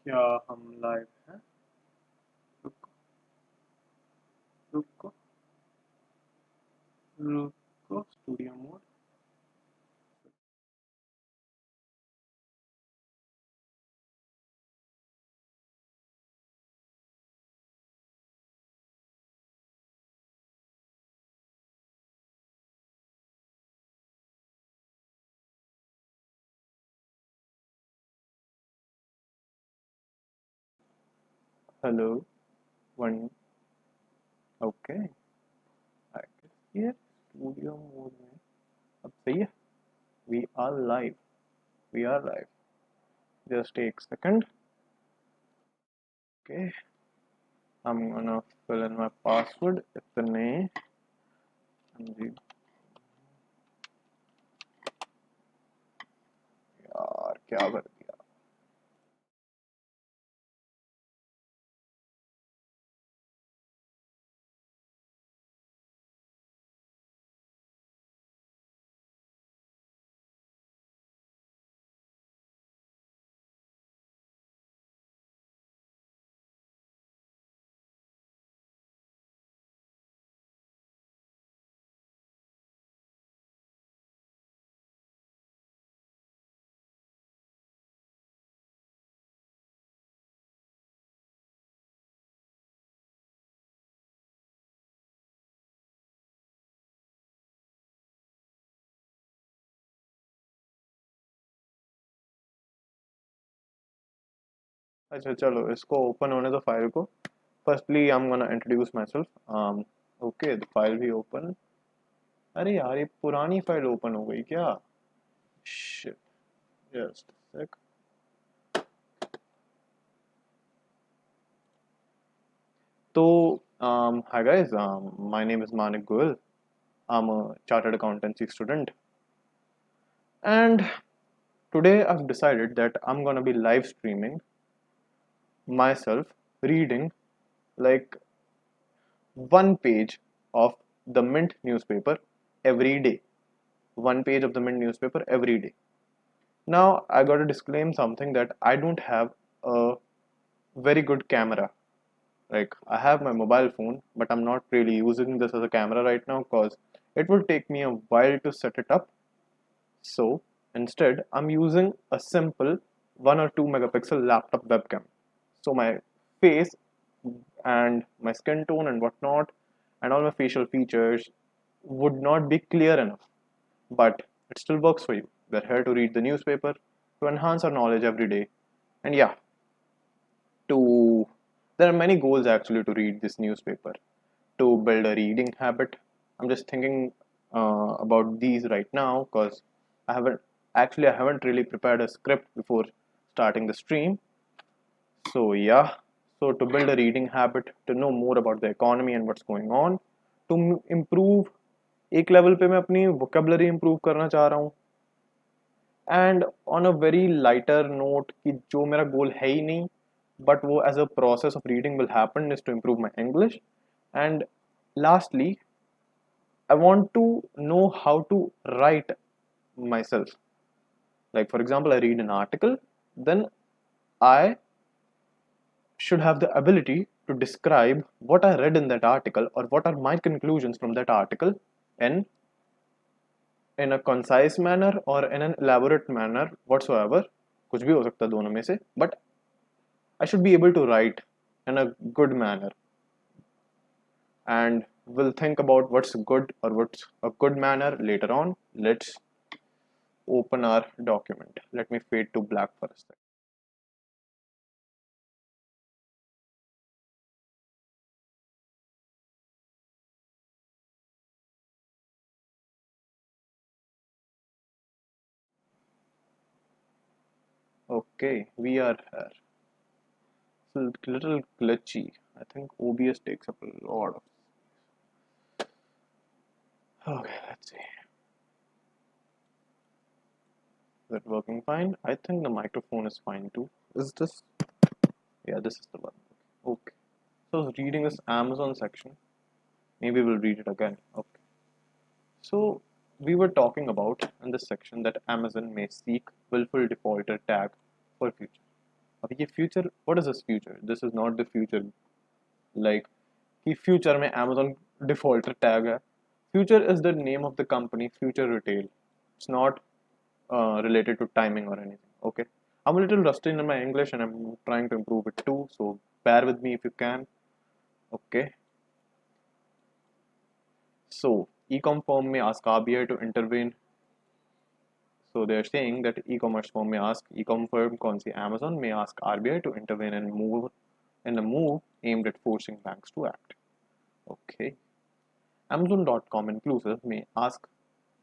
क्या हम लाइव हैं? रुको रुको रुको, studio mode. Hello one. Okay, I guess ये स्टूडियो मोड में अब सही है। We are live, we are live. Just एक second. Okay, I'm gonna fill in my password. इतने जी यार, क्या कर दिया। अच्छा चलो, इसको ओपन होने दो फाइल को। Firstly I am gonna introduce my self. Okay, the file भी ओपन। अरे यार, ये पुरानी फाइल ओपन हो गई क्या? शिट, जस्ट सेक। तो hi guys, my name is Manik Goel. I'm a chartered accountancy student, and today I've decided that I'm gonna be live streaming myself reading like one page of the Mint newspaper every day. One page of the Mint newspaper every day. Now, I gotta disclaim something that I don't have a very good camera. Like, I have my mobile phone, but I'm not really using this as a camera right now because it will take me a while to set it up. So, instead, I'm using a simple 1 or 2 megapixel laptop webcam. So, my face and my skin tone and whatnot, and all my facial features would not be clear enough. But it still works for you. We're here to read the newspaper, to enhance our knowledge every day. And yeah, to there are many goals actually to read this newspaper, to build a reading habit. I'm just thinking about these right now because I haven't really prepared a script before starting the stream. So yeah, so to build a reading habit, to know more about the economy and what's going on, to improve, एक level पे मैं अपनी vocabulary improve करना चाह रहा हूँ। And on a very lighter note कि जो मेरा गोल है ही नहीं, बट वो as a process of reading will happen is to improve my English. And lastly, I want to know how to write myself. Like, for example, I read an article, then I should have the ability to describe what I read in that article or what are my conclusions from that article in a concise manner or in an elaborate manner whatsoever. कुछ भी हो सकता है दोनों में से, but I should be able to write in a good manner, and we'll think about what's good or what's a good manner later on. Let's open our document. Let me fade to black for a second. Okay, we are here. It's a little glitchy. I think OBS takes up a lot of. Okay, let's see. Is it working fine? I think the microphone is fine too. Is this? Yeah, this is the one. Okay. So I was reading this Amazon section. Maybe we'll read it again. Okay. So we were talking about in this section that Amazon may seek willful defaulter tag for future. अब ये future, what is this future? This is not the future like कि future में Amazon defaulter tag है. Future is the name of the company, future retail. It's not related to timing or anything. Okay, I'm a little rusty in my English and I'm trying to improve it too, so bear with me if you can. Okay, so e-com firm may ask RBI to intervene. So they're saying that e-commerce firm may ask e-com firm कौन सी Amazon may ask RBI to intervene and move in a move aimed at forcing banks to act. Okay, Amazon.com inclusive may ask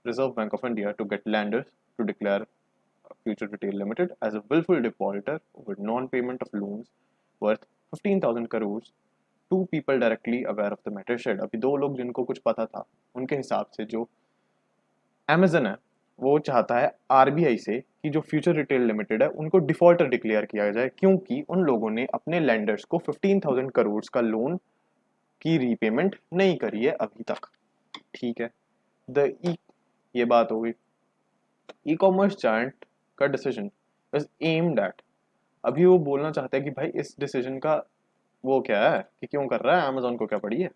Reserve Bank of India to get lenders to declare Future Retail Limited as a willful defaulter with non-payment of loans worth 15,000 crores. Two people directly aware of the matter said. अभी दो लोग जिनको कुछ पता था, उनके हिसाब से जो Amazon है वो चाहता है आरबीआई से कि जो फ्यूचर रिटेल लिमिटेड है उनको डिफॉल्टर डिक्लेयर किया जाए, क्योंकि उन लोगों ने अपने लेंडर्स को 15,000 करोड़ का लोन की रीपेमेंट नहीं करी है अभी तक. ठीक है, ये बात हो गई. ई कॉमर्स जायंट का डिसीजन इज एम्ड एट. अभी वो बोलना चाहते हैं कि भाई इस डिसीजन का वो क्या है कि क्यों कर रहा है, अमेजोन को क्या पड़ी है.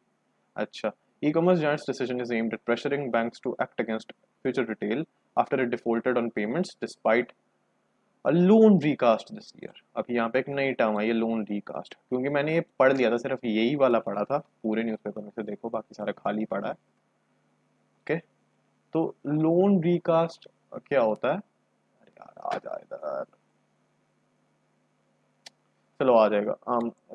अच्छा, e commerce giant's decision is aimed at pressuring banks to act against Future retail after it defaulted on payments despite a loan recast this year. अभी यहाँ पे एक नई टर्म आई है, लोन रीकास्ट, क्योंकि मैंने ये पढ़ लिया था, सिर्फ यही वाला पढ़ा था पूरे न्यूज़पेपर में से. देखो बाकी सारा खाली पड़ा है. ओके, तो लोन रीकास्ट क्या होता है? अरे यार आ जाए इधर, चलो आ जाएगा.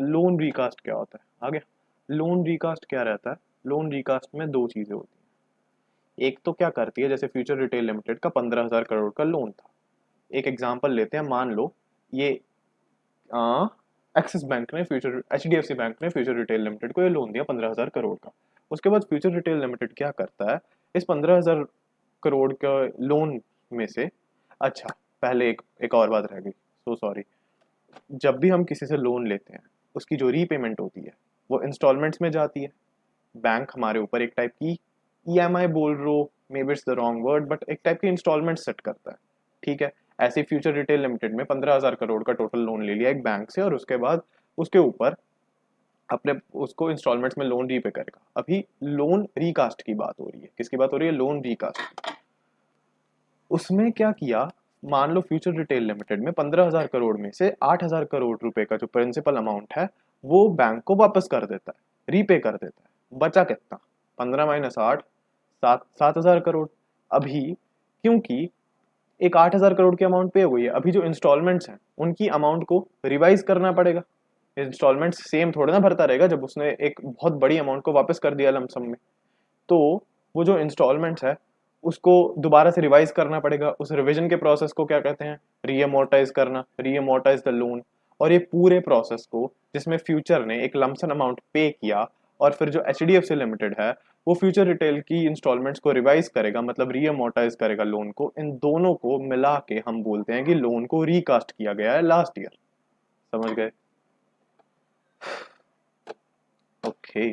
लोन रिकास्ट क्या होता है आगे. लोन रिकास्ट क्या रहता है? लोन रिकास्ट में दो चीजें होती हैं. एक तो क्या करती है, जैसे फ्यूचर रिटेल लिमिटेड का 15,000 करोड़ का लोन था. एक एग्जांपल लेते हैं, मान लो ये एक्सिस बैंक ने फ्यूचर HDFC बैंक ने फ्यूचर रिटेल लिमिटेड को ये लोन दिया 15,000 करोड़ का. उसके बाद फ्यूचर रिटेल लिमिटेड क्या करता है, इस 15,000 करोड़ का लोन में से, अच्छा पहले एक और बात रह गई, सो सॉरी. जब भी हम किसी से लोन लेते हैं उसकी जो रीपेमेंट होती है वो इंस्टॉलमेंट्स में जाती है. बैंक हमारे ऊपर एक टाइप की ईएमआई बोल रो, maybe it's the wrong word, but एक टाइप की इंस्टॉलमेंट सेट करता है. ठीक है, ऐसे फ्यूचर रिटेल लिमिटेड में 15,000 करोड़ का टोटल लोन ले लिया एक बैंक से, और उसके बाद उसके ऊपर अपने उसको इंस्टॉलमेंट्स में लोन रीपे करेगा. अभी लोन रिकास्ट की बात हो रही है. किसकी बात हो रही है? Loan recast. उसमें क्या किया, मान लो फ्यूचर रिटेल लिमिटेड में 15,000 करोड़ में से 8,000 करोड़ रुपए का जो प्रिंसिपल अमाउंट है वो बैंक को वापस कर देता है, रीपे कर देता है. बचा कितना? 15 माइनस 8, 7,000 करोड़. अभी क्योंकि एक 8,000 करोड़ की अमाउंट पे हो गई है, अभी जो इंस्टॉलमेंट्स हैं उनकी अमाउंट को रिवाइज करना पड़ेगा. इंस्टॉलमेंट्स सेम थोड़ा ना भरता रहेगा जब उसने एक बहुत बड़ी अमाउंट को वापस कर दिया लमसम में. तो वो जो इंस्टॉलमेंट्स है उसको दोबारा से रिवाइज करना पड़ेगा. उस रिवीजन के प्रोसेस को क्या कहते हैं? रीअमोर्टाइज करना, रीअमोर्टाइज द लोन. और ये पूरे प्रोसेस को, जिसमें फ्यूचर ने एक लमसन अमाउंट पे किया और फिर जो HDFC लिमिटेड है वो फ्यूचर रिटेल की इंस्टॉलमेंट्स को रिवाइज करेगा, मतलब रीअमोर्टाइज करेगा लोन को, इन दोनों को मिला के हम बोलते हैं कि लोन को रिकास्ट किया गया है लास्ट ईयर. समझ गए? ओके,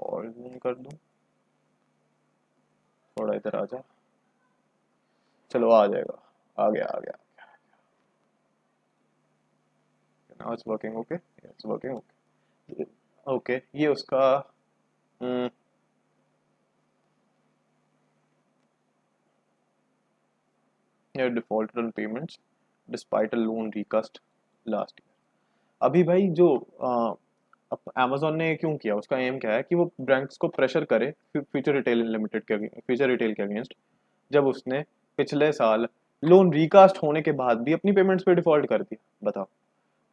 और जूम कर दूं, थोड़ा इधर आ जा. चलो आ जाएगा, आ गया आ गया. Now it's working. Okay, it's working. Okay okay, ये उसका ये defaulted on payments despite a loan recast last year. अभी भाई जो अमेजोन ने क्यों किया, उसका एम क्या है कि वो बैंक्स को प्रेशर करे फ्यूचर रिटेल लिमिटेड के, फ्यूचर रिटेल के अगेंस्ट, जब उसने पिछले साल लोन रिकास्ट होने के बाद भी अपनी पेमेंट्स पे डिफॉल्ट कर दिया. बताओ.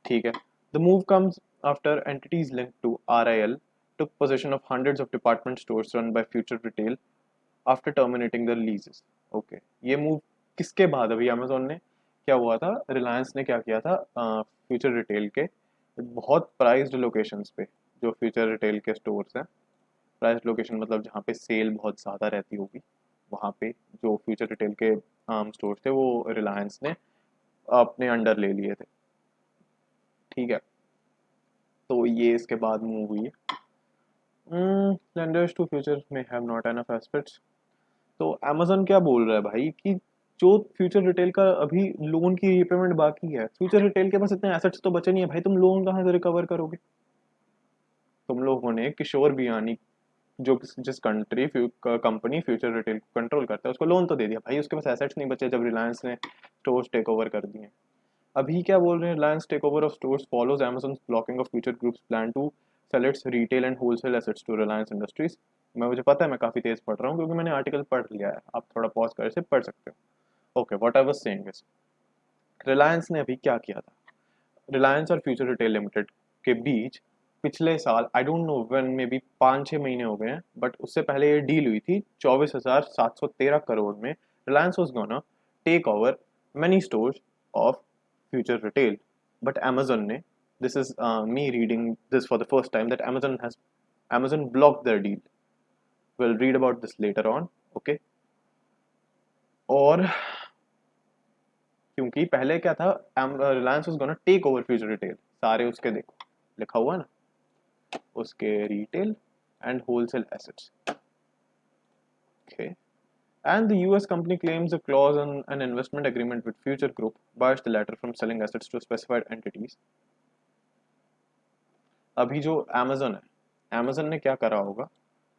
ठीक है, the move comes after entities linked to RIL took possession of hundreds of department stores run by Future Retail after terminating the leases. Okay, ये मूव किसके बाद? अभी अमेजोन ने क्या हुआ था, रिलायंस ने क्या किया था, फ्यूचर रिटेल के बहुत प्राइज्ड लोकेशंस पे, जो फ्यूचर रिटेल के स्टोर्स हैं, प्राइज्ड लोकेशन मतलब जहाँ पे सेल बहुत ज़्यादा रहती होगी, वहाँ पे जो फ्यूचर रिटेल के स्टोर्स थे वो रिलायंस ने अपने अंडर ले लिए थे. ठीक है, तो ये इसके बाद मूव हुई है. Lenders to future may have not enough assets तो अमेजन क्या बोल रहा है भाई कि जो फ्यूचर रिटेल का अभी लोन की रीपेमेंट बाकी है, फ्यूचर रिटेल के पास इतने एसेट्स तो बचे नहीं है भाई, तुम लोन कहाँ से रिकवर करोगे? तुम लोगों ने किशोर बियानी, जो जिस कंट्री कंपनी फ्यूचर रिटेल को कंट्रोल करता है, उसको लोन तो दे दिया भाई, उसके पास एसेट्स नहीं बचे जब रिलायंस ने स्टोर्स टेक ओवर कर दिए। अभी क्या बोल रहे हैं, Reliance take over of stores follows Amazon's blocking of Future groups plan to sell its retail and wholesale assets to Reliance industries. मुझे पता है, मैं काफ़ी तेज पढ़ रहा हूँ क्योंकि मैंने आर्टिकल पढ़ लिया है, आप थोड़ा पॉज कर से पढ़ सकते हो। Okay, what I was saying is, Reliance ने अभी क्या किया था, रिलायंस और फ्यूचर रिटेल लिमिटेड के बीच पिछले साल, I don't know when, may be 5-6 महीने हो गए हैं, बट उससे पहले ये डील हुई थी 24,713 करोड़ में। Reliance was gonna take over many stores of future retail, but Amazon ने, this is me reading this for the first time, that Amazon blocked their deal. We'll read about this later on, okay? और क्योंकि पहले क्या था, Reliance was gonna take over Future retail, सारे उसके देखो लिखा हुआ ना, उसके retail and wholesale assets, okay? And the US company claims a clause in an investment agreement with Future Group bars the latter from selling assets to specified entities. अभी जो Amazon है, Amazon ने क्या करा होगा,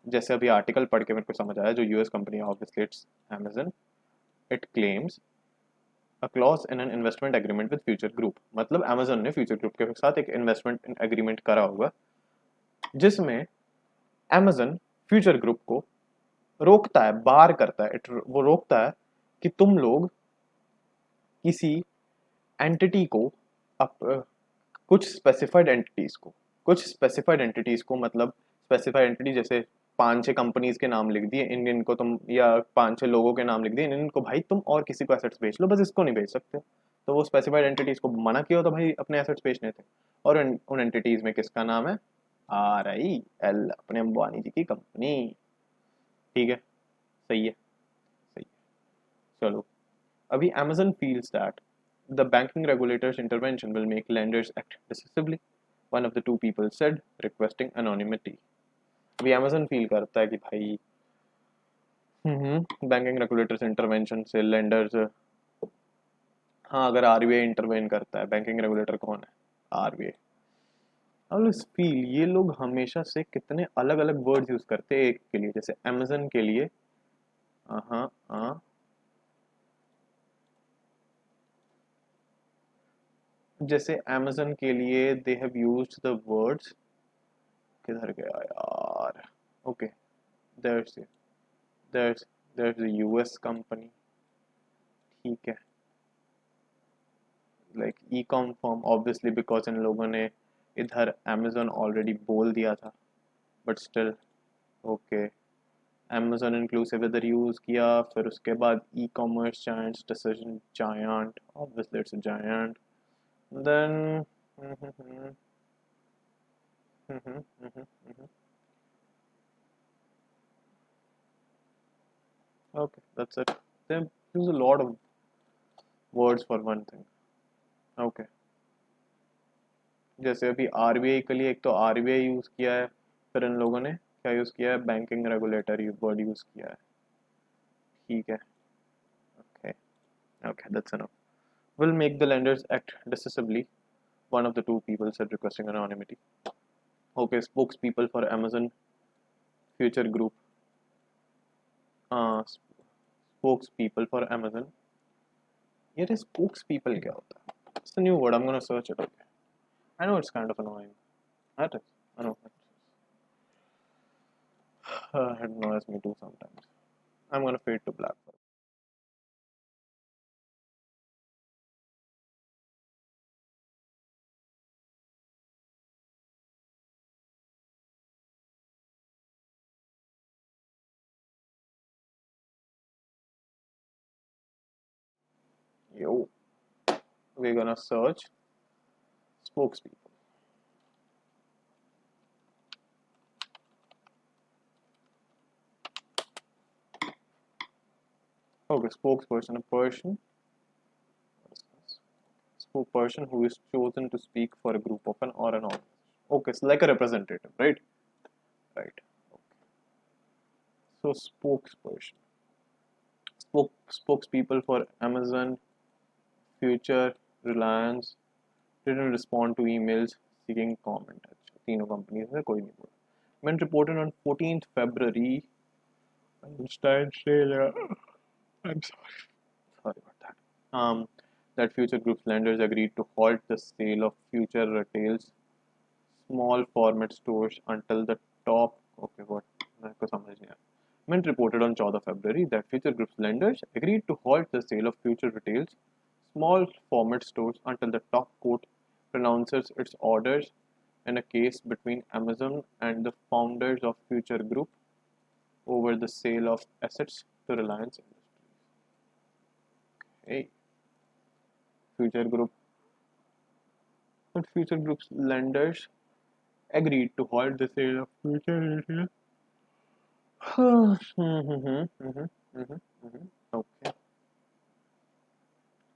जैसे अभी आर्टिकल पढ़ के मेरे को समझ आया, जो यूएस कंपनी है, obviously it's Amazon, it claims a clause in an investment agreement with future group, मतलब Amazon ने फ्यूचर ग्रुप के साथ एक इन्वेस्टमेंट एग्रीमेंट करा होगा, जिसमें Amazon फ्यूचर ग्रुप को रोकता है, बार करता है, वो रोकता है कि तुम लोग किसी एंटिटी को कुछ स्पेसिफाइड एंटिटीज को, मतलब स्पेसिफाइड एंटिटी जैसे 5-6 कंपनीज के नाम लिख दिए इंडियन को तुम, या 5-6 लोगों के नाम लिख दिए इंडियन को, भाई तुम और किसी को एसेट्स बेच लो, बस इसको नहीं बेच सकते। तो वो स्पेसिफाइड एंटिटीज को मना किया तो भाई अपने एसेट्स बेचने थे, और उन एंटिटीज में किसका नाम है, RIL, अपने अंबानी जी की कंपनी। ठीक है, सही है, सही है। चलो, अभी Amazon feels that the banking regulator's intervention will make lenders act decisively, one of the two people said, requesting anonymity. अभी Amazon फील करता है कि भाई बैंकिंग रेगुलेटर्स इंटरवेंशन से लेंडर्स, हाँ अगर RBI इंटरवेन करता है, बैंकिंग रेगुलेटर कौन है, RBI। अब फील, ये लोग हमेशा से कितने अलग अलग वर्ड्स यूज करते हैं एक के लिए, जैसे Amazon के लिए हाँ हाँ, जैसे Amazon के लिए they have used the words, किधर गया यार, okay, there's there's there's a US company, ठीक है, like e-com firm, obviously because इन लोगों ने इधर Amazon ऑलरेडी बोल दिया था, but still okay, Amazon inclusive इधर यूज किया, फिर उसके बाद e-commerce giants, decision giant, obviously it's a giant, then okay, that's it. They use a lot of words for one thing, okay? जैसे अभी RBI के लिए एक तो RBI यूज किया है, फिर इन लोगों ने क्या यूज किया है, बैंकिंग रेगुलेटर वर्ड यूज किया है, ठीक है, okay okay, that's enough, will make the lenders act decisively, one of the two people said, requesting anonymity. Okay, spokespeople for Amazon Future Group, spokespeople for Amazon, ये spokespeople क्या होता है, it's a new word, I'm gonna search it, okay? I know it's kind of annoying, that is, I know, it annoys me too sometimes. I'm gonna fade to black for it. Yo, we're gonna search spokespeople. Okay, spokesperson, a person, spokesperson who is chosen to speak for a group of an or an organization. Okay, so like a representative, right? Right. Okay. So spokesperson. spokespeople for Amazon, Future, Reliance didn't respond to emails seeking comment. अच्छा, तीनों companies में कोई नहीं बोला. Mint reported on 14th February. Einstein sale. I'm sorry about that. That Future Group's lenders agreed to halt the sale of Future Retail's small format stores until the top. Okay, what? मेरे को समझ नहीं आया. Mint reported on 14th February that Future Group's lenders agreed to halt the sale of Future Retail's small format stores until the top court pronounces its orders in a case between Amazon and the founders of Future Group over the sale of assets to Reliance Industries. Hey, Future Group. But Future Group's lenders agreed to halt the sale of Future Retail. Okay.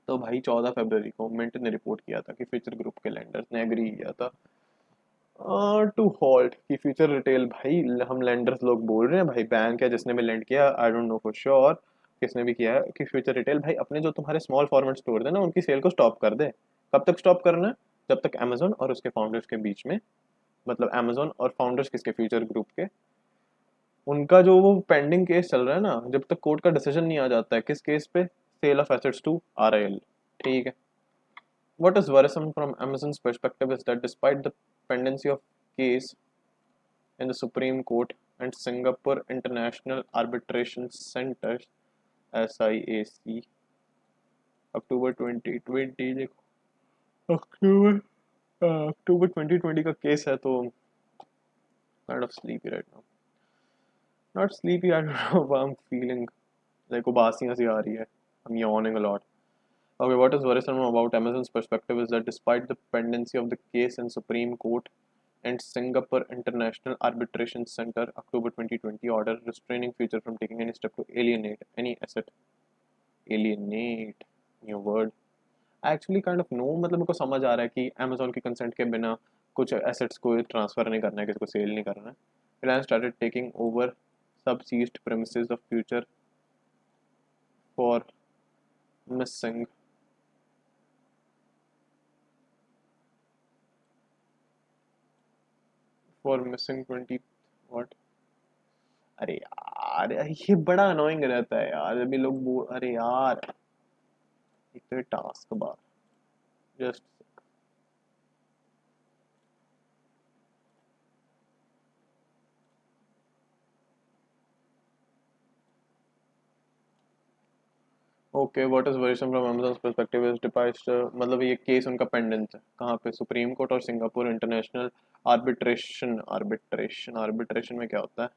तो भाई 14 फरवरी को mint ने report किया था कि future group के lenders ने agree किया था टू हॉल्ट कि फ्यूचर रिटेल. भाई हम लेंडर्स लोग बोल रहे हैं, भाई बैंक है जिसने भी लेंड किया, I don't know for sure किसने भी किया है, कि फ्यूचर रिटेल भाई अपने जो तुम्हारे स्मॉल फॉर्मेट स्टोर है ना उनकी सेल को स्टॉप कर दे. कब तक स्टॉप करना है? जब तक अमेजोन और उसके फाउंडर्स के बीच में, मतलब अमेजोन और फाउंडर्स किसके, फ्यूचर ग्रुप के, उनका जो वो पेंडिंग केस चल रहा है ना, जब तक कोर्ट का डिसीजन नहीं आ जाता है किस केस पे, sale of assets to RIL. ठीक है. What is worrisome from Amazon's perspective is that despite the pendency of case in the Supreme Court and Singapore International Arbitration Center (SIAC) October 2020 देखो, अक्टूबर 2020 का case है, तो kind of sleepy right now. Not sleepy, I don't know how I'm feeling. Like उबासियाँ सी आ रही है. I'm yawning a lot. Okay, what is worrisome about Amazon's perspective is that despite the pendency of the case in Supreme Court and Singapore International Arbitration Center October 2020 order restraining Future from taking any step to alienate any asset. Alienate, new word. I actually kind of know, मतलब मेरे को समझ आ रहा है कि Amazon की consent के बिना कुछ assets को transfer नहीं करना है, किसी को sale नहीं करना है. Reliance started taking over sub-seized premises of Future for missing for missing 20 what. अरे यार ये बड़ा अनोइंग रहता है यार, अभी लोग बोल, अरे यार एक तो टास्क बार just. Okay, what is worrisome from Amazon's perspective is डिपाइस्ट, मतलब ये केस उनका पेंडेंस है कहाँ पे, सुप्रीम कोर्ट और सिंगापुर इंटरनेशनल आर्बिट्रेशन में क्या होता है,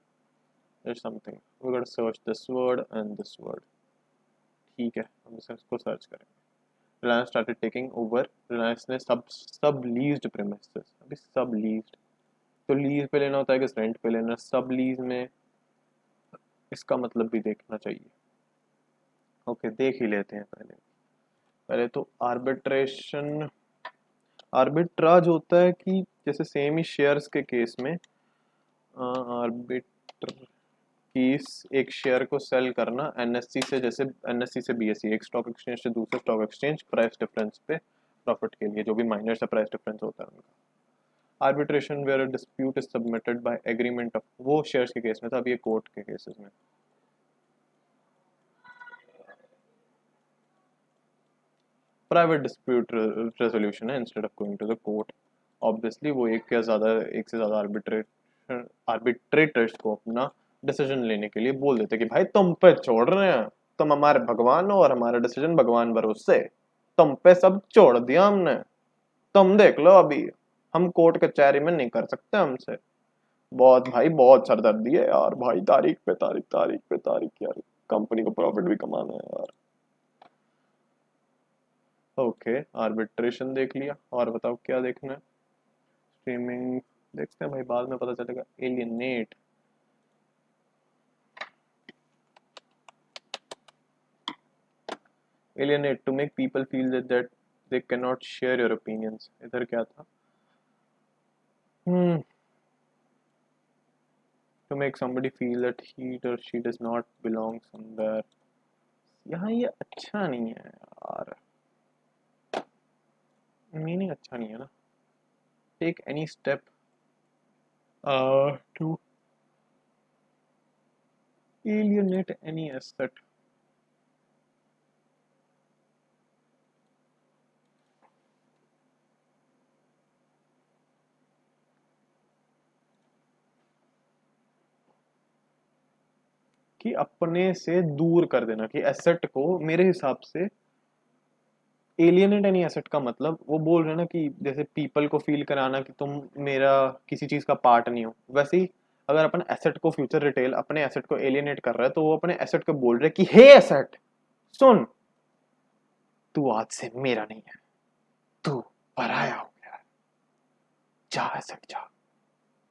there's something we're going to search this word and this word. ठीक है, हम इसको सर्च करेंगे. Reliance started taking over. Reliance ने सब लीज्ड premises, अभी सब लीज्ड, तो लीज पे लेना होता है कि रेंट पे लेना, सब लीज में इसका मतलब भी देखना चाहिए. ओके, देख ही लेते हैं पहले. पहले तो आर्बिट्राज होता है कि जैसे सेम ही शेयर्स के केस में आर्बिट्र की एक शेयर को सेल करना एनएससी से, जैसे एनएससी से बीएसई, एक स्टॉक एक्सचेंज से दूसरे स्टॉक एक्सचेंज, प्राइस डिफरेंस पे प्रॉफिट के लिए, जो भी माइनर से प्राइस डिफरेंस होता है उनका. Arbitration where a dispute is submitted by agreement of, वो शेयर्स के केस में था, अब ये कोर्ट के केसेस में. प्राइवेट डिस्प्यूट रेजोल्यूशन है instead of going to the court. Obviously वो एक से ज़्यादा आर्बिट्रेटर्स को अपना डिसीजन लेने के लिए बोल देते कि भाई तुम पे छोड़ रहे हैं, तुम हमारे भगवान हो और हमारा डिसीजन भगवान भरोसे, तुम पे सब छोड़ दिया हमने, तुम देख लो, अभी हम कोर्ट कचहरी में नहीं कर सकते हमसे. बहुत भाई बहुत सरदर्दी है यार भाई, तारीख पे तारीख, तारीख पे तारीख यार, कंपनी को प्रॉफिट भी कमाना है यार. ओके, आर्बिट्रेशन देख लिया, और बताओ क्या देखना है. स्ट्रीमिंग देखते हैं भाई, बाद में पता चलेगा. Alienate, alienate to make people feel that they cannot share your opinions. इधर क्या था? To make somebody feel that he or she does not belong somewhere. यहाँ ये अच्छा नहीं है यार, मीनिंग अच्छा नहीं है ना। Take any step to alienate any asset। कि अपने से दूर कर देना, कि एसेट को मेरे हिसाब से एलियनेट एनी एसेट का मतलब वो बोल रहे हैं ना कि जैसे पीपल को फील कराना कि तुम मेरा किसी चीज का पार्ट नहीं हो, वैसे ही अगर अपन एसेट को, फ्यूचर रिटेल अपने एसेट को एलियनेट कर रहा है, तो वो अपने एसेट को बोल रहे हैं कि हे एसेट सुन, तू आज से मेरा नहीं है, तू पराया हो गया है, जा एसेट जा,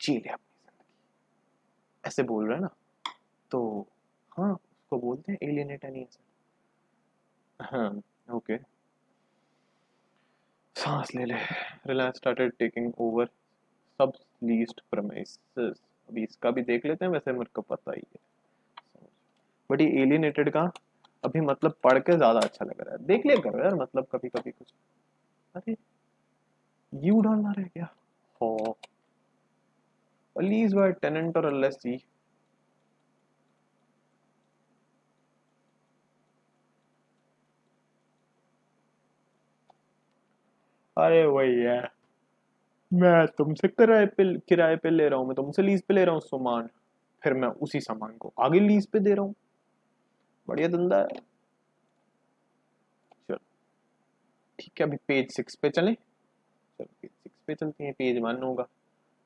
जी ले अपनी जिंदगी, ऐसे बोल रहे हैं ना। तो हाँ, उसको बोलते हैं एलियनेट एनी एसेट। हाँ, ओके, सांस ले ले। रिलायंस स्टार्टेड टेकिंग ओवर सब लीज्ड प्रेमिसेस। अभी इसका भी देख लेते हैं, वैसे मेरे को पता ही है, बट ये एलियनेटेड का अभी मतलब पढ़ के ज्यादा अच्छा लग रहा है। देख लिया करो यार, मतलब कभी कभी कुछ। अरे यू डालना रह गया। हो लीज बाय टेनेंट और एलएससी। अरे वही है, मैं तुमसे किराए पे ले रहा हूँ, मैं तुमसे लीज पे ले रहा हूँ सामान, फिर मैं उसी सामान को आगे लीज पे दे रहा हूँ। बढ़िया धंधा है। चलो ठीक है, अभी पेज 6 पे चलें। चलो पेज 6 पे चलते हैं, पेज 1 होगा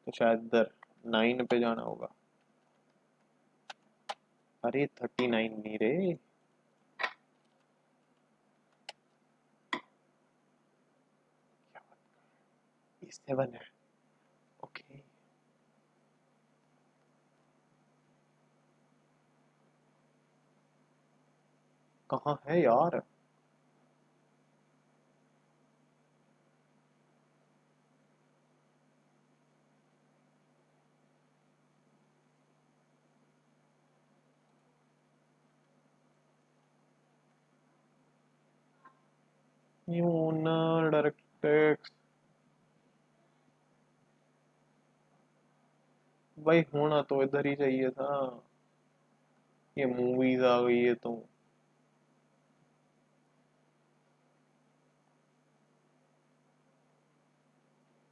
तो शायद इधर 9 पे जाना होगा। अरे 39 नहीं रे, ये 7 है। ओके, कहाँ है यार? न्यू ओनर डायरेक्ट टैक्स, भाई होना तो इधर ही चाहिए था। ये मूवीज आ गई है तो।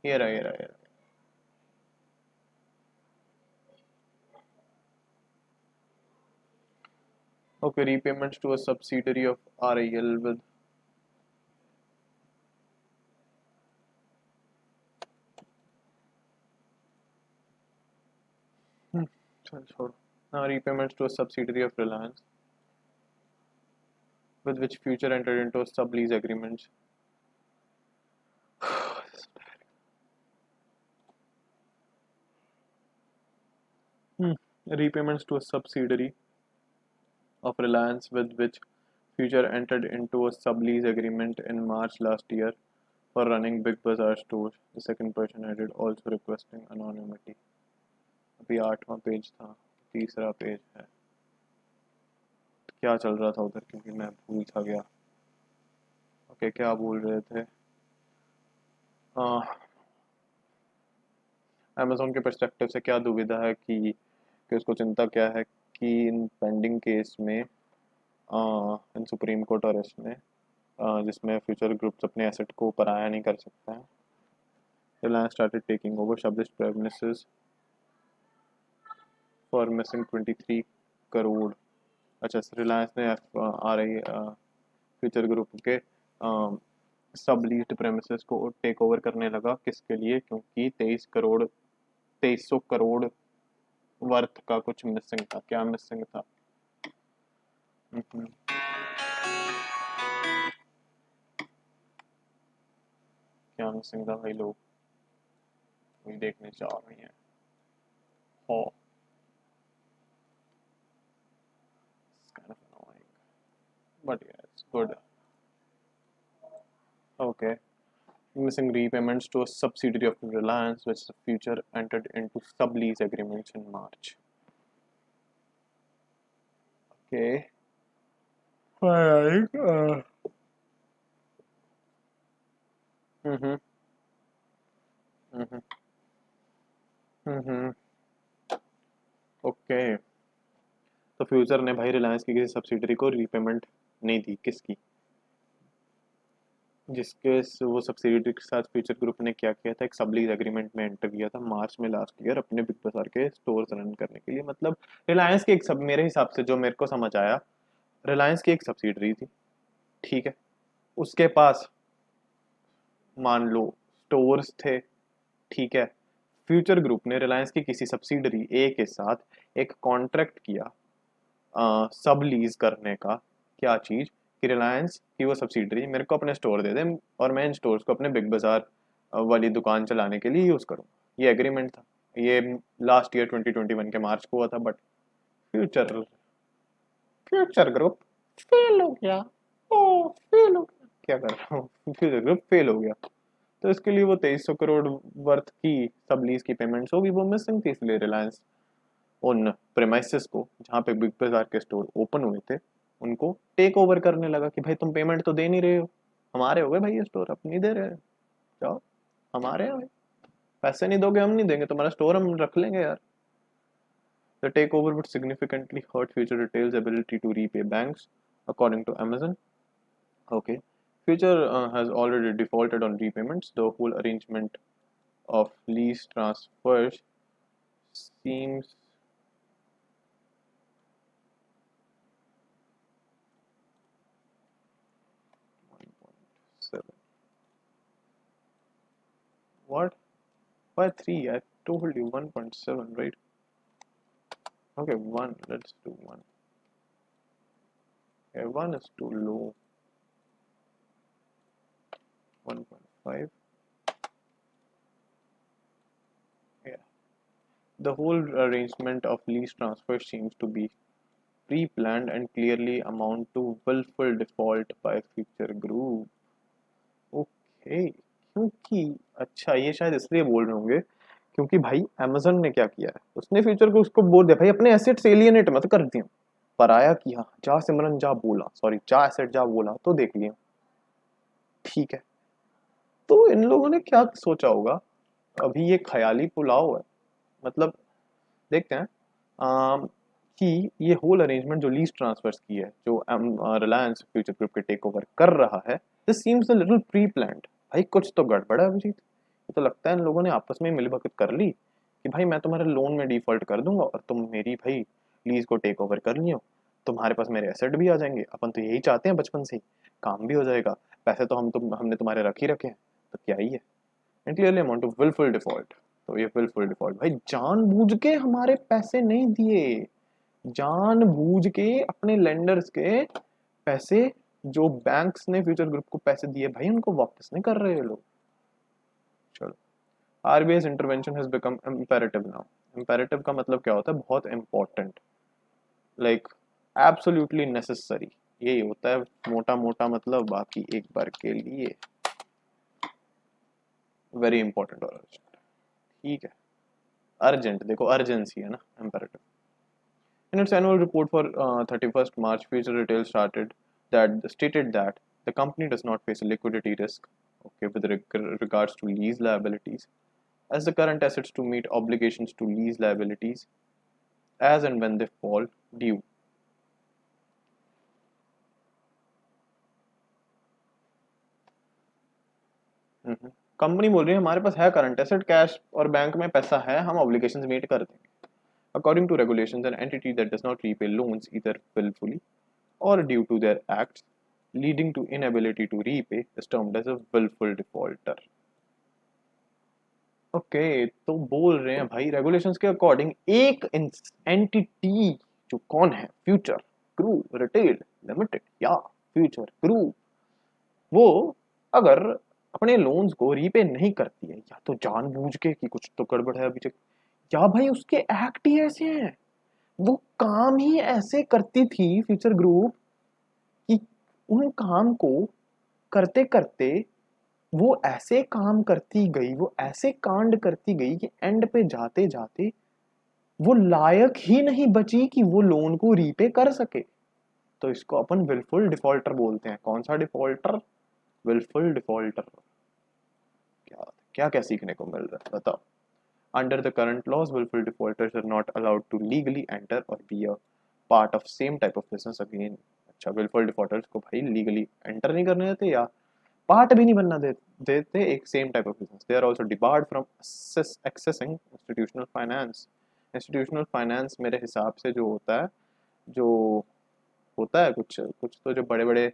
ये रहा, ये रहा, ये रहा। Okay, repayments to a subsidiary of RIL with। चल छोड़। Repayments to a subsidiary of Reliance with which future entered into a sublease agreements। Repayments to a subsidiary of Reliance with which future entered into a sublease agreement in March last year for running Big Bazaar stores. The second person added, also requesting anonymity। अभी 8वां page था, तीसरा page है। क्या चल रहा था उधर, क्योंकि मैं भूल सा गया। ओके, क्या बोल रहे थे? अमेजोन के पर्सपेक्टिव से क्या दुविधा है कि उसको चिंता क्या है कि इन पेंडिंग केस में, इन सुप्रीम कोर्ट और इसमें, जिसमें फ्यूचर ग्रुप्स अपने एसेट को पराया नहीं कर सकता है। रिलायंस स्टार्टेड टेकिंग ओवर शब्दिश प्रेमिसेस फॉर मिसिंग 23 करोड़। अच्छा, रिलायंस ने आ रही फ्यूचर ग्रुप के सब लीज्ड प्रेमिसेस को टेक ओवर करने लगा, किसके लिए? क्योंकि 2300 करोड़ वर्थ का कुछ मिसिंग था। क्या मिसिंग था? क्या मिसिंग था भाई? लोग वही देखने जा रहे हैं। हो kind of annoying, but yeah, it's good. Okay, missing repayments to a subsidiary of Reliance, which the future entered into sublease agreements in March. Okay, like hmm hmm hmm okay. तो फ्यूचर ने भाई रिलायंस की किसी subsidiary को repayment नहीं दी, किसकी? जिसके वो सब्सिडरी के साथ फ्यूचर ग्रुप ने क्या किया था, एक सबलीज एग्रीमेंट में एंटर किया था मार्च में लास्ट ईयर अपने बिग बाजार के स्टोर्स रन करने के लिए। मतलब रिलायंस की एक सब, मेरे हिसाब से जो मेरे को समझ आया, रिलायंस की एक सब्सिडरी थी, ठीक है, उसके पास मान लो स्टोर्स थे, ठीक है। फ्यूचर ग्रुप ने रिलायंस की किसी सब्सिडरी ए के साथ एक कॉन्ट्रैक्ट किया सब लीज करने का। क्या चीज? कि रिलायंस की वो सब्सिडरी मेरे को अपने स्टोर दे दे और मैं इन स्टोर्स को अपने बिग बाजार वाली दुकान चलाने के लिए यूज करूँ। ये एग्रीमेंट था। ये लास्ट ईयर 2021 के मार्च को हुआ था, but future future group fail हो गया। ओ, फेल हो गया, क्या कर रहा हूँ, फ्यूचर ग्रुप फेल हो गया। तो इसके लिए वो 2300 करोड़ वर्थ की सब लीज की पेमेंट्स होगी, वो मिसिंग थी, इसलिए रिलायंस उन प्रेमाइसेस को जहाँ पे बिग बाजार के स्टोर ओपन हुए थे उनको टेक ओवर करने लगा कि भाई तुम पेमेंट तो दे नहीं रहे हो, हमारे हो गए भाई ये स्टोर, अब नहीं दे रहे हो, जाओ, हमारे हैं भाई, पैसे नहीं दोगे हम नहीं देंगे, तुम्हारा स्टोर हम रख लेंगे यार। The takeover would significantly hurt Future Retail's ability to repay banks, according to Amazon. Okay. Future has already defaulted on repayments. The whole arrangement of lease transfers seems 1.7. What? Why 3? I told you 1.7, right? Okay, 1. Let's do 1. Okay, 1 is too low. 1.5. Yeah. The whole arrangement of lease transfer seems to be pre-planned and clearly amount to willful default by Future Group. Okay, क्योंकि अच्छा ये शायद इसलिए बोल रहे होंगे क्योंकि भाई अमेजन ने क्या किया है, उसने फ्यूचर को उसको बोल दिया भाई अपने एसेट्स एलियनेट मत कर दिया, पराया किया, जा सिमरन जा बोला, सॉरी जा एसेट जा बोला तो देख लिया, ठीक है। तो इन लोगों ने क्या सोचा होगा, अभी ये ख्याली पुलाव है, मतलब देखते हैं कि ये होल अरेंजमेंट जो लीज ट्रांसफर्स की है, जो रिलायंस फ्यूचर ग्रुप के टेक ओवर कर रहा है, this seems a little pre planned. भाई कुछ तो गड़बड़ है अभिजीत, ये तो लगता है इन लोगों ने आपस में मिलभगत कर ली कि भाई मैं तुम्हारे लोन में डिफॉल्ट कर दूंगा और तुम मेरी भाई लीज को टेक ओवर कर लियो, तुम्हारे पास मेरे एसेट भी आ जाएंगे, अपन तो यही चाहते हैं बचपन से ही, काम भी हो जाएगा, पैसे तो हमने तुम्हारे रख ही रखे हैं, तो क्या ही है। And clearly amount to wilful default. तो ये विलफुल डिफॉल्ट भाई जानबूझ के हमारे पैसे नहीं दिए, जानबूझ के अपने लेंडर्स के पैसे जो बैंक्स ने फ्यूचर ग्रुप को पैसे दिए भाई उनको वापस नहीं कर रहे लोग। चलो, RBI's intervention has become imperative now. Imperative का मतलब क्या होता है, बहुत इंपॉर्टेंट, लाइक एब्सोल्युटली नेसेसरी, यही होता है मोटा मोटा मतलब, बाकी एक बार के लिए वेरी इंपॉर्टेंट और अर्जेंट, ठीक है। अर्जेंट देखो, अर्जेंसी है ना, imperative. In its annual report for 31st March, Future Retail stated that the company does not face a liquidity risk, okay, with regards to lease liabilities, as the current assets to meet obligations to lease liabilities as and when they fall due. Company बोल रही है हमारे पास है current asset, cash और bank में पैसा है, हम ऑब्लिगेशंस मीट कर देंगे। According to regulations, an entity that does not repay loans either willfully or due to their acts leading to inability to repay is termed as a willful defaulter. Okay तो बोल रहे हैं भाई regulations के according एक entity जो कौन है, फ्यूचर ग्रुप रिटेल लिमिटेड या फ्यूचर ग्रुप, वो अगर अपने लोन्स को रीपे नहीं करती है, या तो जानबूझ के कि कुछ तो गड़बड़ है अभी तक, या भाई उसके एक्ट ही ऐसे हैं, वो काम ही ऐसे करती थी फ्यूचर ग्रुप कि उन काम को करते करते वो ऐसे काम करती गई, वो ऐसे कांड करती गई कि एंड पे जाते जाते वो लायक ही नहीं बची कि वो लोन को रीपे कर सके। तो इसको अपन विलफुल डिफॉल्टर बोलते हैं। कौन सा डिफॉल्टर? Wilful defaulter. क्या क्या क्या सीखने को मिल रहा है बताओ। Under the current laws wilful defaulters are not allowed to legally enter और be a part of same type of business again. अच्छा, विलफुल डिफॉल्टर्स को भाई लीगली एंटर नहीं करने देते या पार्ट भी नहीं बनना देते एक same type of business. They are also debarred from accessing institutional finance. Institutional finance मेरे हिसाब से जो होता है, जो होता है कुछ कुछ तो जो बड़े बड़े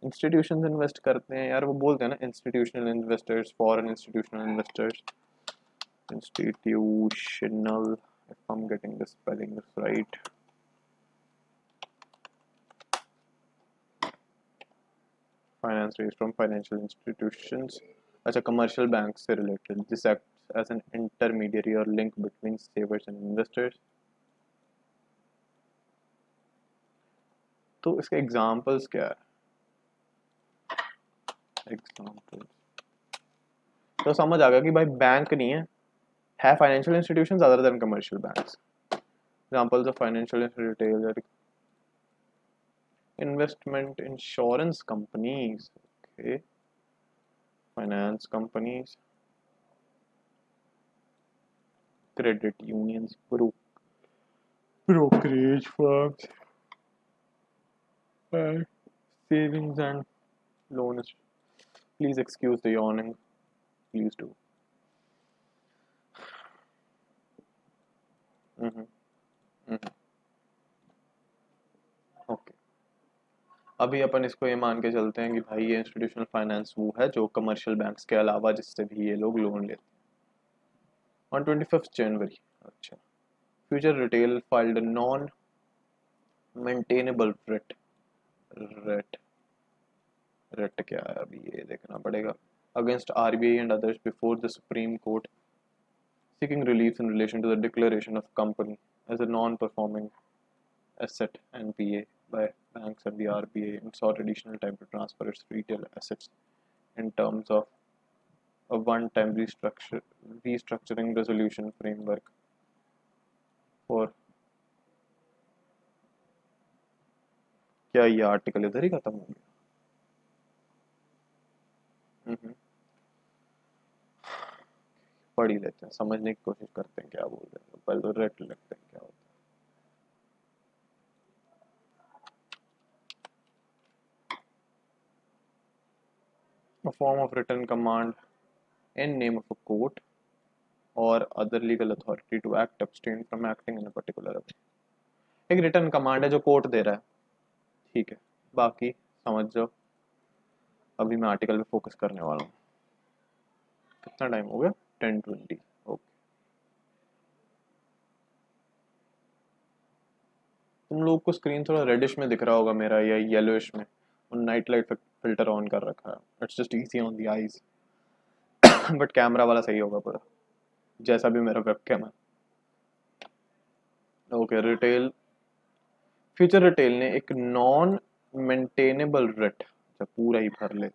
इंस्टीट्यूशंस इन्वेस्ट करते हैं यार, वो बोलते हैं ना institutional investors, foreign institutional investors, institutional, if I'm getting the spelling right. Finance raised from financial institutions. अच्छा, commercial banks से related. This acts as an intermediary or link between savers and investors. तो इसके examples क्या है? Examples तो समझ आ गया कि भाई बैंक नहीं है financial institutions other than commercial banks. Examples of financial retail are investment insurance companies, okay, finance companies, credit unions, brokerage firms, savings and loans. Please excuse the yawning. Please do. Okay, अभी अपन इसको ये मान के चलते हैं कि भाई ये इंस्टीट्यूशनल फाइनेंस वो है जो कमर्शियल बैंक्स के अलावा जिससे भी ये लोग लोन लेते हैं। ऑन 25th जनवरी, अच्छा, future retail filed non maintainable rate rate rate क्या है अभी ये देखना पड़ेगा, against RBI and others before the supreme court, seeking relief in relation to the declaration of company as a non-performing asset (NPA) by banks and the RBA, and sought additional time to transfer its retail assets in terms of a one-time restructuring resolution framework for। क्या ये article इधर ही खत्म हो गया? पढ़ ही लेते हैं, समझने की कोशिश करते हैं क्या बोल रहे हैं, पहले तो रेट लगते हैं क्या होता है। A form of written command in name of a court or other legal authority to act, abstain from acting in a particular way। एक रिटर्न कमांड है जो कोर्ट दे रहा है, ठीक है, बाकी समझ जाओ। अभी मैं आर्टिकल पे फोकस करने वाला हूँ। कितना टाइम हो गया? 10:20। ओके, तुम लोग को स्क्रीन थोड़ा रेडिश में दिख रहा होगा मेरा या येलोइश में, और नाइट लाइट फिल्टर ऑन कर रखा है। It's just easy on the eyes but camera वाला सही होगा पूरा, जैसा भी मेरा वेबकैम है। ओके, रिटेल फ्यूचर रिटेल ने एक नॉन मेंटेनेबल रेट पूरा ही भर ले,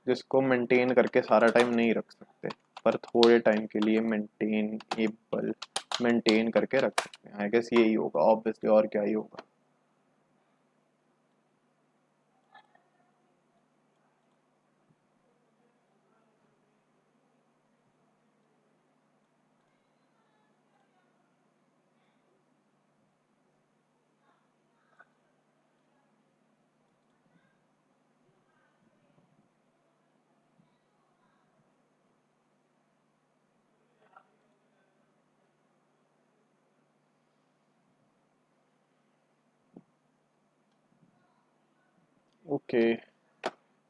जिसको मेंटेन करके सारा टाइम नहीं रख सकते पर थोड़े टाइम के लिए मेंटेन करके रख सकते हैं। आई गेस यही होगा ऑब्वियसली, और क्या ही होगा। Okay,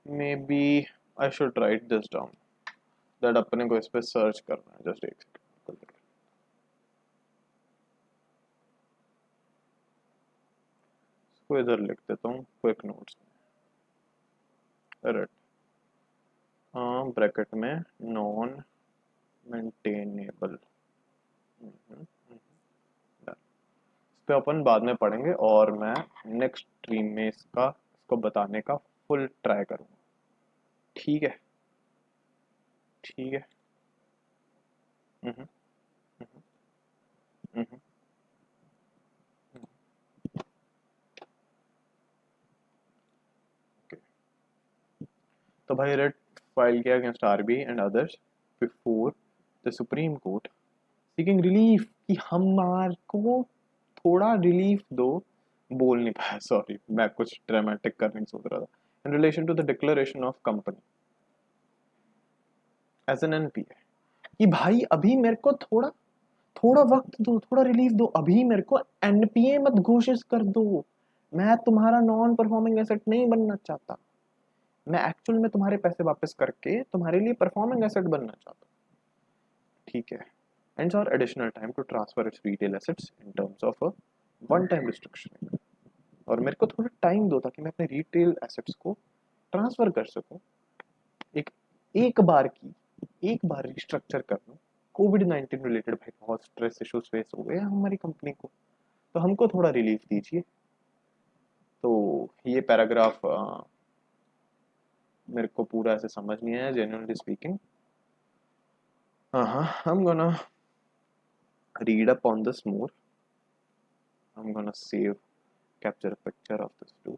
maybe I should write this down, that अपने को इस पे सर्च करना है। जस्ट एक सेकंड, इसको इधर लिख देता हूँ क्विक नोट्स में। रेट, हाँ, ब्रैकेट में नॉन मेंटेनेबल, इस पे अपन बाद में पढ़ेंगे और मैं नेक्स्ट स्ट्रीम में इसको बताने का फुल ट्राई करूँगा। ठीक है, ठीक है। हम्म, हम्म, हम्म, तो भाई रेट फाइल किया against RBI and others before the supreme court seeking relief कि हमारे को थोड़ा रिलीफ दो। बोल नहीं पाया, सॉरी, मैं कुछ ड्रामेटिक करने की सोच रहा था। In relation to the declaration of company as an NPA, कि भाई अभी मेरे को थोड़ा थोड़ा वक्त दो, थोड़ा रिलीफ दो, अभी मेरे को एनपीए मत घोषित कर दो। मैं तुम्हारा नॉन परफॉर्मिंग एसेट नहीं बनना चाहता, मैं एक्चुअल में तुम्हारे पैसे वापस करके तुम्हारे लिए परफॉर्मिंग एसेट बनना चाहता हूँ। ठीक है, and or additional time to transfer its retail assets in terms of a one time restriction। और मेरे को थोड़ा टाइम दो ताकि मैं अपने रिटेल एसेट्स को ट्रांसफर कर सकूं, एक एक बार की एक बार रिस्ट्रक्चर कर लूं। कोविड-19 रिलेटेड भाई बहुत स्ट्रेस इश्यूज फेस हो गए हमारी कंपनी को, तो हमको थोड़ा रिलीफ दीजिए। तो ये पैराग्राफ मेरे को पूरा ऐसे समझ नहीं आया genuinely speaking. I'm gonna read up on this more. I'm gonna capture a picture of this too.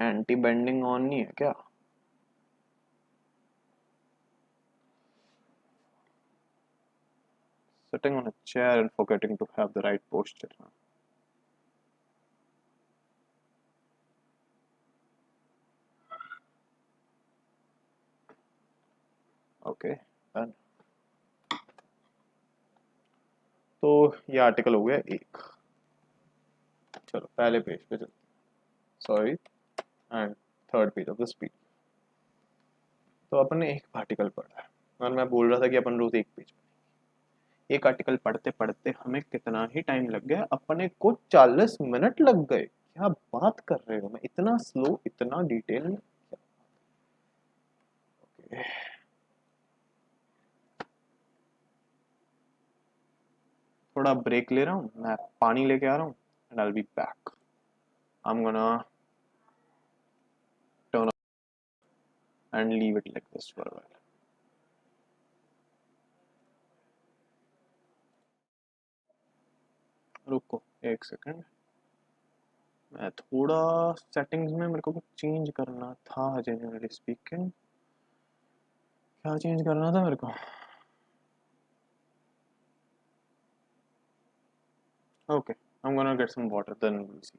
Anti bending on नहीं है क्या? Sitting on a chair and forgetting to have the right posture. Okay, done. तो ये article हो गया एक। चलो पहले पेज पे चलते, sorry, and third page of the speech. तो अपन ने एक आर्टिकल पढ़ा है और मैं बोल रहा था कि अपन रोज एक पेज, एक आर्टिकल पढ़ते पढ़ते हमें कितना ही टाइम लग गया, अपने को 40 मिनट लग गए। क्या बात कर रहे हो, मैं इतना स्लो, इतना डिटेल में। ओके, थोड़ा ब्रेक ले रहा हूँ, मैं पानी लेके आ रहा हूँ and I will be back. I am gonna turn and leave it like this for a while. रुको एक सेकंड, मैं थोड़ा सेटिंग्स में मेरे को कुछ चेंज करना था जेन्युइनली स्पीकिंग। क्या चेंज करना था मेरे को? Okay, I am gonna get some water then we will see.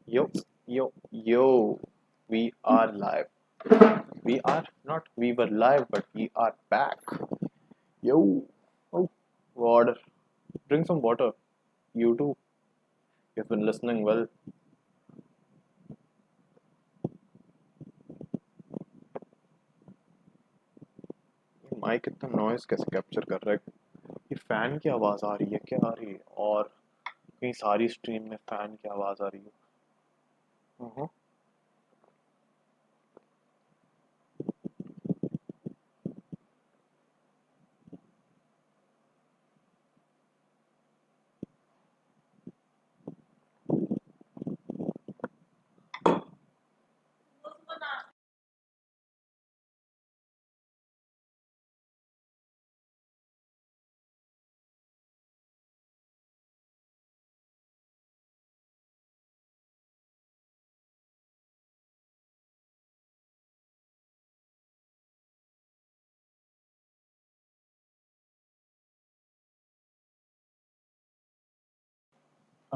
Yo, yo, yo, we are live. We are not, we were live, but we are back. Yo, oh, water. Drink some water. You too. You've been listening well. Mic इतना noise कैसे capture कर रहा है? ये fan की आवाज आ रही है, क्या आ रही है? और कहीं सारी स्ट्रीम में फैन की आवाज आ रही है। हम्म।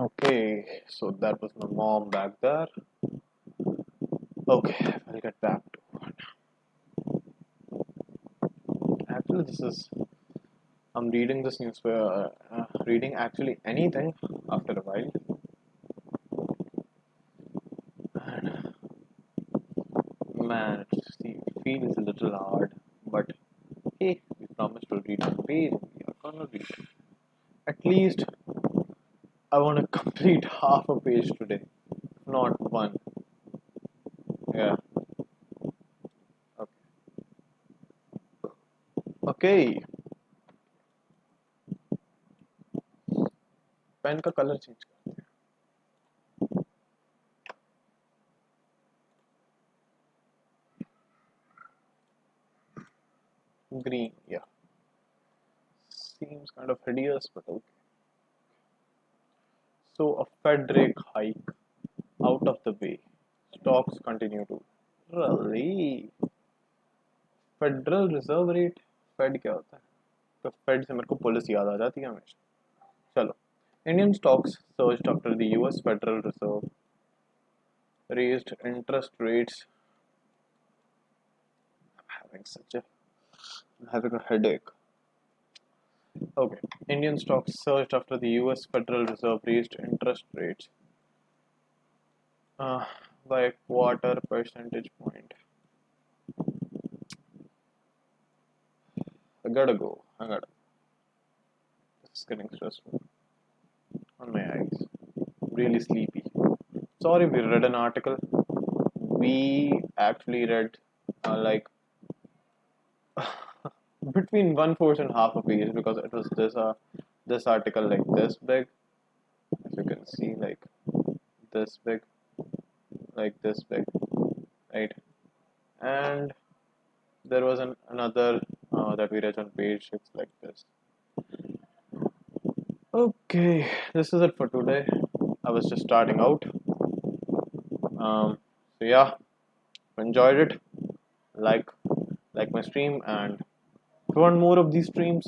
Okay, so that was my mom back there. Okay, I'll get back to actually this is I'm reading this newspaper, reading actually anything after a while. And man, it feels a little hard, but hey, we promised to read one page. We are gonna read. At least I want to complete half a page today, not one. Yeah. Okay. Pen का colour change करते हैं. Green. Yeah. Seems kind of hideous, but okay. So a Fed rate hike out of the way. Stocks continue to rally. Federal reserve rate, fed क्या होता है? तो fade से मेरे को पुलिस याद आ जाती है हमेशा. चलो. Indian stocks surged after the US Federal Reserve raised interest rates. I'm having a headache. Okay. Indian stocks surged after the US Federal Reserve raised interest rates uh, by a quarter percentage point. I gotta go. This is getting stressful on my eyes. Really sleepy. Sorry, we read an article. We actually read like between 1/4 and half a page because it was this article like this big. If you can see, like this big, right? And there was another that we read on page 6 like this. Okay, this is it for today. I was just starting out. So yeah, enjoyed it. Like like my stream, and if you want more of these streams,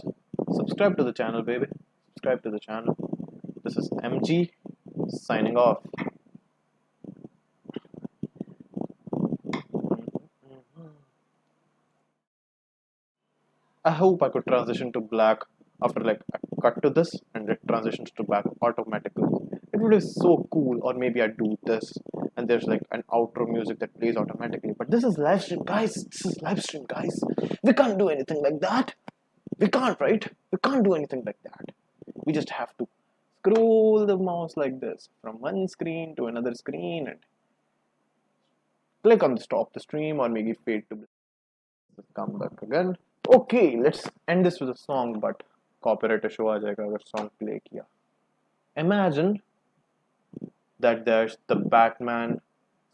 subscribe to the channel, baby. Subscribe to the channel. This is MG signing off. I hope I could transition to black after like a cut to this and it transitions to black automatically. It would be so cool. Or maybe I do this and there's like an outro music that plays automatically. But this is live stream, guys. This is live stream, guys. We can't do anything like that. We can't, right? We can't do anything like that. We just have to scroll the mouse like this from one screen to another screen and click on the stop the stream or maybe fade to come back again. Okay, let's end this with a song, but copyright issue आ जाएगा अगर song play किया. Imagine that there's the Batman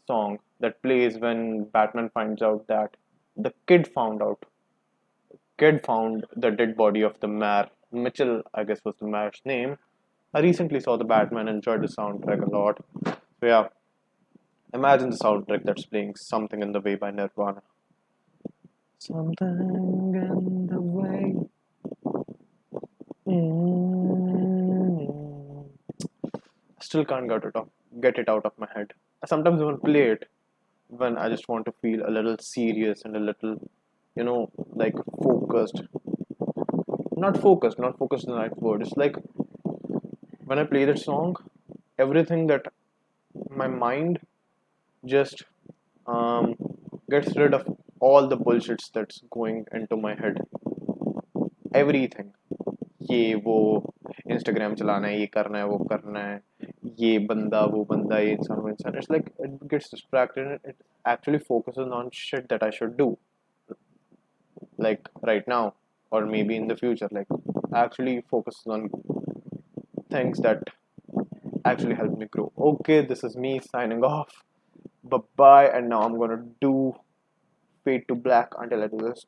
song that plays when Batman finds out that the kid found the dead body of the mayor. Mitchell, I guess, was the mayor's name. I recently saw the Batman, enjoyed the soundtrack a lot. So yeah, imagine the soundtrack that's playing Something in the Way by Nirvana. Something in the way. Still can't get it out of my head. I sometimes even play it when I just want to feel a little serious and a little, like focused. Not focused is the right word. It's like when I play that song, everything that my mind just um, gets rid of all the bullshits that's going into my head. Everything. ये वो Instagram चलाना है, ये करना है, वो करना है, ये बंदा वो बंदा, ये इंसान वो इंसान. It's like it gets distracted and it actually focuses on shit that I should do, like right now or maybe in the future. Like actually focuses on things that actually help me grow. Okay, this is me signing off. Bye bye. And now I'm gonna do fade to black until I do this.